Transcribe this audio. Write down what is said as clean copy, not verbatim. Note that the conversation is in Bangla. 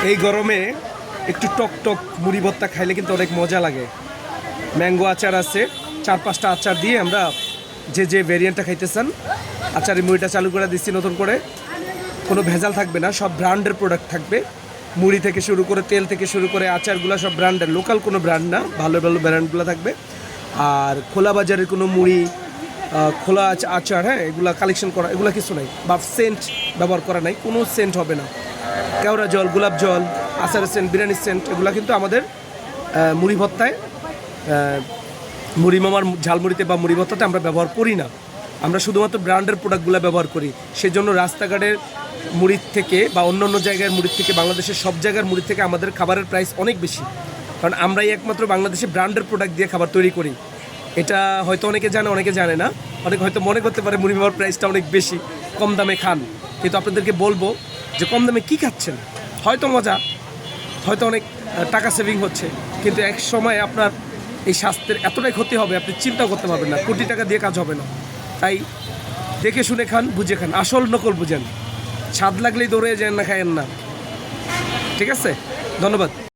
এই গরমে একটু টক টক মুড়ি ভর্তা খাইলে কিন্তু অনেক মজা লাগে। ম্যাঙ্গো আচার আছে, 4-5টা আচার দিয়ে আমরা যে যে ভেরিয়েন্টটা খাইতেছেন আচারের মুড়িটা চালু করে দিচ্ছি নতুন করে। কোনো ভেজাল থাকবে না, সব ব্র্যান্ডের প্রোডাক্ট থাকবে। মুড়ি থেকে শুরু করে তেল থেকে শুরু করে আচারগুলো সব ব্র্যান্ডের, লোকাল কোনো ব্র্যান্ড না, ভালো ভালো ব্র্যান্ডগুলো থাকবে। আর খোলা বাজারের কোনো মুড়ি খোলা আচার, হ্যাঁ, এগুলো কালেকশন করা, এগুলো কিছু নাই, বা সেন্ট ব্যবহার করা নাই, কোনো সেন্ট হবে না। কেওড়া জল, গোলাপ জল, আচারের সেন্ট, বিরিয়ানির সেন্ট, এগুলো কিন্তু আমাদের মুড়ি ভর্তায়, মুড়ি মামার ঝালমুড়িতে বা মুড়ি ভর্তাতে আমরা ব্যবহার করি না। আমরা শুধুমাত্র ব্র্যান্ডের প্রোডাক্টগুলো ব্যবহার করি। সেজন্য রাস্তাঘাটের মুড়ির থেকে বা অন্য অন্য জায়গার মুড়ির থেকে, বাংলাদেশের সব জায়গার মুড়ির থেকে আমাদের খাবারের প্রাইস অনেক বেশি, কারণ আমরাই একমাত্র বাংলাদেশে ব্র্যান্ডের প্রোডাক্ট দিয়ে খাবার তৈরি করি। এটা হয়তো অনেকে জানে, অনেকে জানে না। অনেকে হয়তো মনে করতে পারে মুড়ি মামার প্রাইসটা অনেক বেশি, কম দামে খান। কিন্তু আপনাদেরকে বলবো যে কম দামে কী খাচ্ছেন, হয়তো মজা, হয়তো অনেক টাকা সেভিং হচ্ছে, কিন্তু এক সময় আপনার এই স্বাস্থ্যের এতটাই ক্ষতি হবে আপনি চিন্তাও করতে পারবেন না। কোটি টাকা দিয়ে কাজ হবে না। তাই দেখে শুনে খান, বুঝে খান, আসল নকল বুঝেন। স্বাদ লাগলেই দৌড়ে যান না, খায়েন না। ঠিক আছে, ধন্যবাদ।